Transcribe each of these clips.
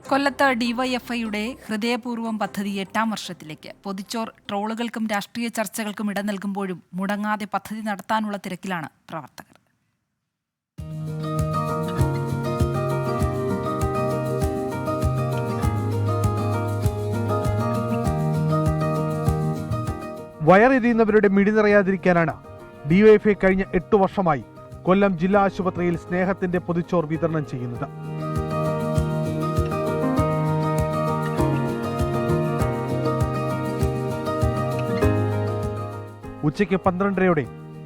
കൊല്ലത്ത് ഡിവൈഎഫ്ഐയുടെ ഹൃദയപൂർവ്വം പദ്ധതി 8ാം വർഷത്തിലേക്ക്. പൊതിച്ചോർ ട്രോളുകൾക്കും രാഷ്ട്രീയ ചർച്ചകൾക്കും ഇട നൽകുമ്പോഴും മുടങ്ങാതെ പദ്ധതി നടത്താനുള്ള തിരക്കിലാണ് പ്രവർത്തകർ. വയറെരിയുന്നവരുടെ മിടി നിറയാതിരിക്കാനാണ് ഡിവൈഎഫ്ഐ കഴിഞ്ഞ 8 വർഷമായി കൊല്ലം ജില്ലാ ആശുപത്രിയിൽ സ്നേഹത്തിന്റെ പൊതിച്ചോർ വിതരണം ചെയ്യുന്നത്. ഉച്ചയ്ക്ക് 12:30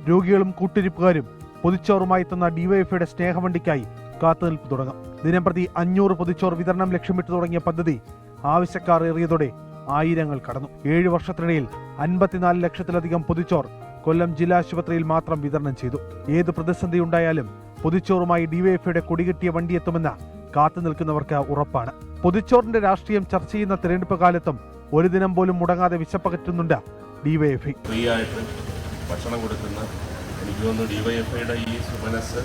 രോഗികളും കൂട്ടിരിപ്പുകാരും പൊതിച്ചോറുമായി എത്തുന്ന ഡിവൈഎഫ്ഐയുടെ സ്നേഹവണ്ടിക്കായി കാത്തുനിൽപ്പ് തുടങ്ങും. ദിനംപ്രതി 500 പൊതിച്ചോർ വിതരണം ലക്ഷ്യമിട്ട് തുടങ്ങിയ പദ്ധതി ആവശ്യക്കാർ ഏറിയതോടെ ആയിരങ്ങൾ കടന്നു. 7 വർഷത്തിനിടയിൽ 54 ലക്ഷത്തിലധികം പൊതിച്ചോർ കൊല്ലം ജില്ലാ ആശുപത്രിയിൽ മാത്രം വിതരണം ചെയ്തു. ഏത് പ്രതിസന്ധി ഉണ്ടായാലും പൊതിച്ചോറുമായി ഡിവൈഎഫ്ഐയുടെ കൊടികെട്ടിയ വണ്ടി എത്തുമെന്ന് കാത്തുനിൽക്കുന്നവർക്ക് ഉറപ്പാണ്. പൊതിച്ചോറിന്റെ രാഷ്ട്രീയം ചർച്ച ചെയ്യുന്ന തിരഞ്ഞെടുപ്പ് കാലത്തും ഒരു ദിനം പോലും മുടങ്ങാതെ വിശപ്പകറ്റുന്നുണ്ട് ഡിവൈഎഫ്ഐ. ഫ്രീ ആയിട്ട് ഭക്ഷണം കൊടുക്കുന്ന എനിക്ക് തോന്നുന്നു ഡിവൈഎഫ്ഐയുടെ ഈ സുമനസ്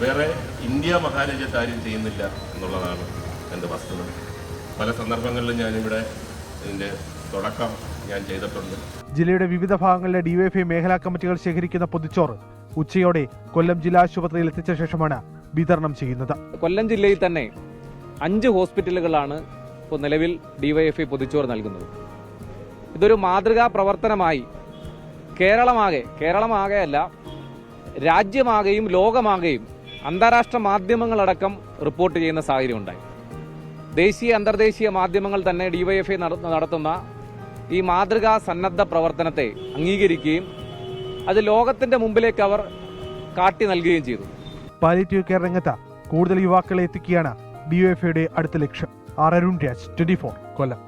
വേറെ ഇന്ത്യ മഹാരാജ്യത്ത് ആരും ചെയ്യുന്നില്ല എന്നുള്ളതാണ് എൻ്റെ വസ്തുത. പല സന്ദർഭങ്ങളിലും ഞാനിവിടെ ഇതിൻ്റെ തുടക്കം ഞാൻ ചെയ്തിട്ടുണ്ട്. ജില്ലയുടെ വിവിധ ഭാഗങ്ങളിലെ ഡിവൈഎഫ്ഐ മേഖലാ കമ്മിറ്റികൾ ശേഖരിക്കുന്ന പൊതിച്ചോർ ഉച്ചയോടെ കൊല്ലം ജില്ലാ ആശുപത്രിയിൽ എത്തിച്ച ശേഷമാണ് വിതരണം ചെയ്യുന്നത്. കൊല്ലം ജില്ലയിൽ തന്നെ 5 ഹോസ്പിറ്റലുകളാണ് ഇപ്പോൾ നിലവിൽ ഡിവൈഎഫ്ഐ പൊതിച്ചോർ നൽകുന്നത്. ഇതൊരു മാതൃകാ പ്രവർത്തനമായി കേരളമാകെയല്ല രാജ്യമാകെയും ലോകമാകെയും അന്താരാഷ്ട്ര മാധ്യമങ്ങളടക്കം റിപ്പോർട്ട് ചെയ്യുന്ന സാഹചര്യം ഉണ്ടായി. ദേശീയ അന്തർദേശീയ മാധ്യമങ്ങൾ തന്നെ ഡിവൈഎഫ്ഐ നടത്തുന്ന ഈ മാതൃകാ സന്നദ്ധ പ്രവർത്തനത്തെ അംഗീകരിക്കുകയും അത് ലോകത്തിന്റെ മുമ്പിലേക്ക് അവർ കാട്ടി നൽകുകയും ചെയ്തു. പാലിയേറ്റീവ് കെയർ രംഗത്ത് കൂടുതൽ യുവാക്കളെ എത്തിക്കുകയാണ് ഡിവൈഎഫ്ഐയുടെ അടുത്ത ലക്ഷ്യം. അരുൺ രാജ്, 24 കൊല്ലം.